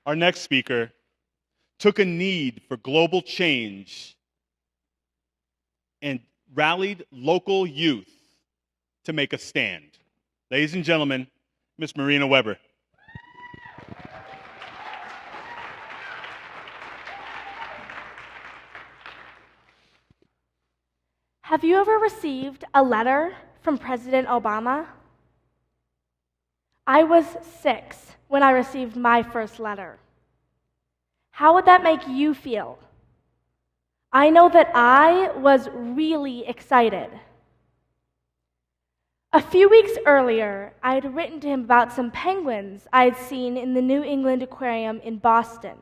Our next speaker took a need for global change and rallied local youth to make a stand. Ladies and gentlemen, Miss Marina Weber. Have you ever received a letter from President Obama? I was 6 when I received my first letter. How would that make you feel? I know that I was really excited. A few weeks earlier, I had written to him about some penguins I had seen in the New England Aquarium in Boston.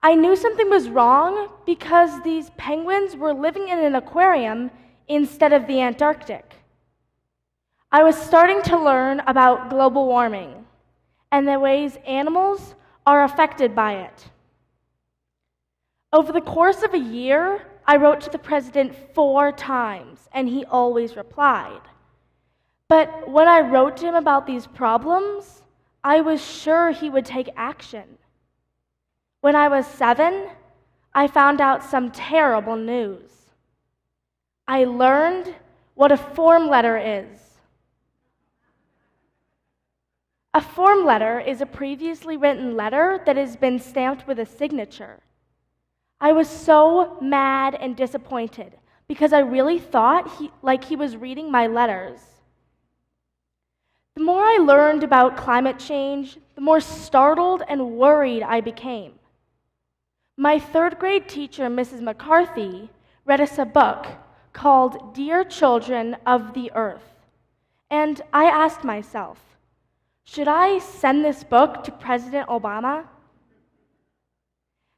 I knew something was wrong because these penguins were living in an aquarium instead of the Antarctic. I was starting to learn about global warming and the ways animals are affected by it. Over the course of a year, I wrote to the president 4 times, and he always replied. But when I wrote to him about these problems, I was sure he would take action. When I was 7, I found out some terrible news. I learned what a form letter is. A form letter is a previously written letter that has been stamped with a signature. I was so mad and disappointed because I really thought he was reading my letters. The more I learned about climate change, the more startled and worried I became. My 3rd grade teacher, Mrs. McCarthy, read us a book called Dear Children of the Earth, and I asked myself, should I send this book to President Obama?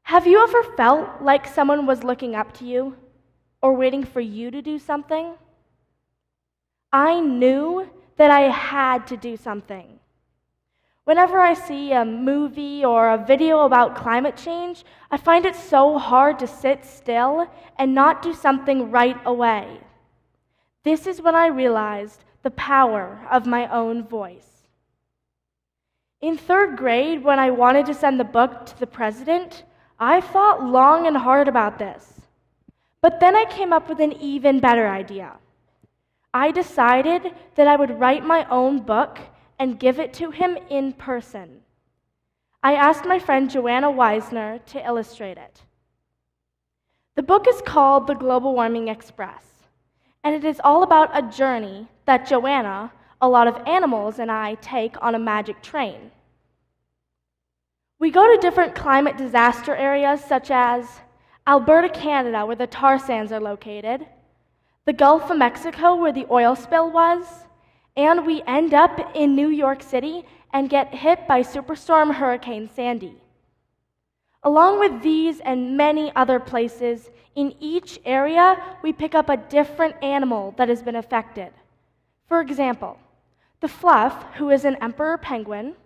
Have you ever felt like someone was looking up to you or waiting for you to do something? I knew that I had to do something. Whenever I see a movie or a video about climate change, I find it so hard to sit still and not do something right away. This is when I realized the power of my own voice. In 3rd grade, when I wanted to send the book to the president, I thought long and hard about this. But then I came up with an even better idea. I decided that I would write my own book and give it to him in person. I asked my friend Joanna Weisner to illustrate it. The book is called The Global Warming Express, and it is all about a journey that Joanna, a lot of animals, and I take on a magic train. We go to different climate disaster areas such as Alberta, Canada, where the tar sands are located, the Gulf of Mexico, where the oil spill was, and we end up in New York City and get hit by Superstorm Hurricane Sandy. Along with these and many other places, in each area, we pick up a different animal that has been affected. For example, the Fluff, who is an emperor penguin,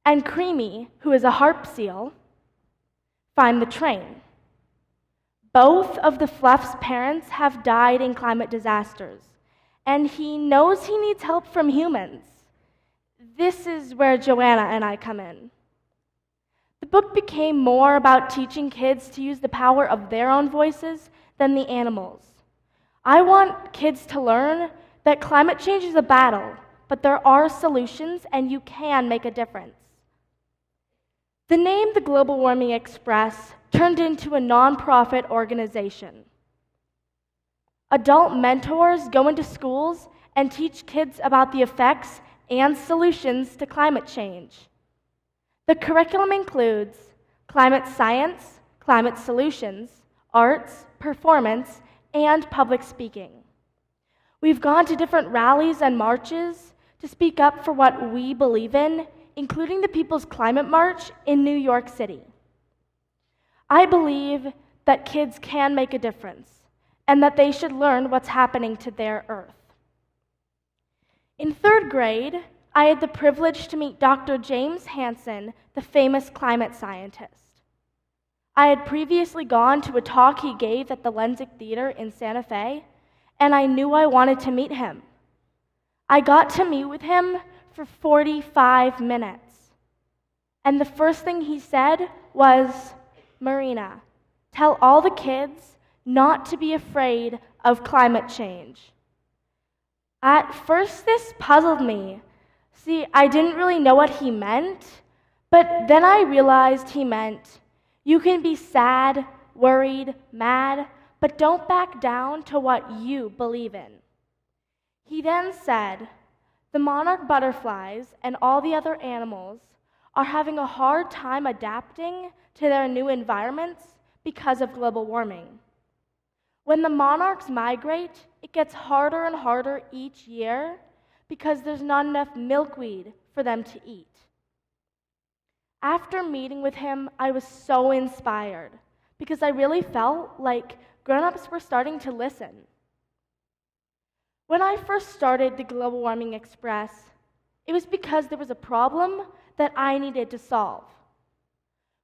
and Creamy, who is a harp seal, find the train. Both of the Fluff's parents have died in climate disasters, and he knows he needs help from humans. This is where Joanna and I come in. The book became more about teaching kids to use the power of their own voices than the animals. I want kids to learn that climate change is a battle, but there are solutions and you can make a difference. The name The Global Warming Express turned into a nonprofit organization. Adult mentors go into schools and teach kids about the effects and solutions to climate change. The curriculum includes climate science, climate solutions, arts, performance, and public speaking. We've gone to different rallies and marches to speak up for what we believe in, including the People's Climate March in New York City. I believe that kids can make a difference and that they should learn what's happening to their Earth. In 3rd grade, I had the privilege to meet Dr. James Hansen, the famous climate scientist. I had previously gone to a talk he gave at the Lensic Theater in Santa Fe, and I knew I wanted to meet him. I got to meet with him for 45 minutes. And the first thing he said was, "Marina, tell all the kids not to be afraid of climate change." At first, this puzzled me. See, I didn't really know what he meant, but then I realized he meant you can be sad, worried, mad, but don't back down to what you believe in. He then said, the monarch butterflies and all the other animals are having a hard time adapting to their new environments because of global warming. When the monarchs migrate, it gets harder and harder each year because there's not enough milkweed for them to eat. After meeting with him, I was so inspired because I really felt like grown-ups were starting to listen. When I first started the Global Warming Express, it was because there was a problem that I needed to solve.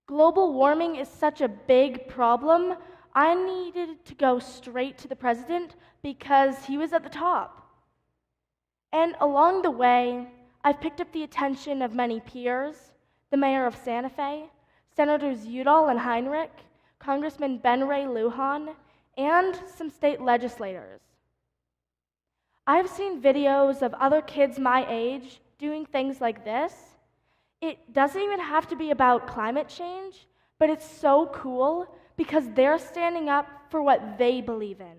Global warming is such a big problem, I needed to go straight to the president because he was at the top. And along the way, I've picked up the attention of many peers, the mayor of Santa Fe, Senators Udall and Heinrich, Congressman Ben Ray Lujan, and some state legislators. I've seen videos of other kids my age doing things like this. It doesn't even have to be about climate change, but it's so cool because they're standing up for what they believe in.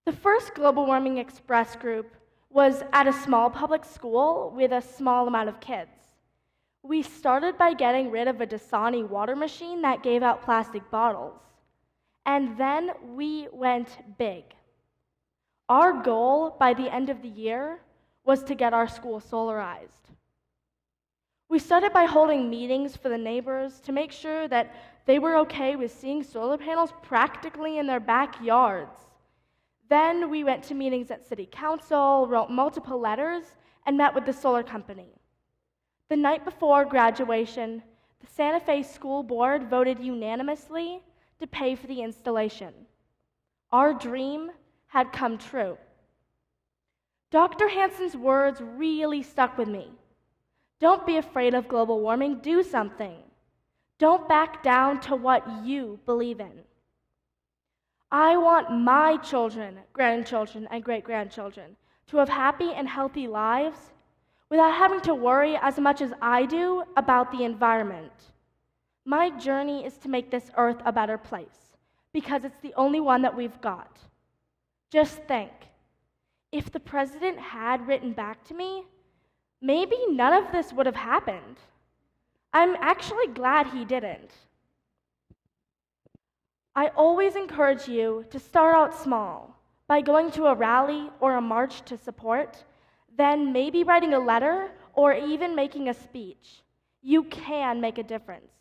The first Global Warming Express group was at a small public school with a small amount of kids. We started by getting rid of a Dasani water machine that gave out plastic bottles. And then we went big. Our goal by the end of the year was to get our school solarized. We started by holding meetings for the neighbors to make sure that they were okay with seeing solar panels practically in their backyards. Then we went to meetings at City Council, wrote multiple letters, and met with the solar company. The night before graduation, the Santa Fe School Board voted unanimously to pay for the installation. Our dream had come true. Dr. Hansen's words really stuck with me. Don't be afraid of global warming, do something. Don't back down to what you believe in. I want my children, grandchildren, and great-grandchildren to have happy and healthy lives without having to worry as much as I do about the environment. My journey is to make this earth a better place because it's the only one that we've got. Just think, if the president had written back to me, maybe none of this would have happened. I'm actually glad he didn't. I always encourage you to start out small by going to a rally or a march to support, then maybe writing a letter or even making a speech. You can make a difference.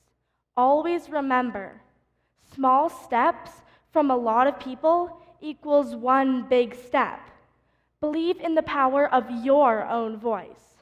Always remember, small steps from a lot of people equals one big step. Believe in the power of your own voice.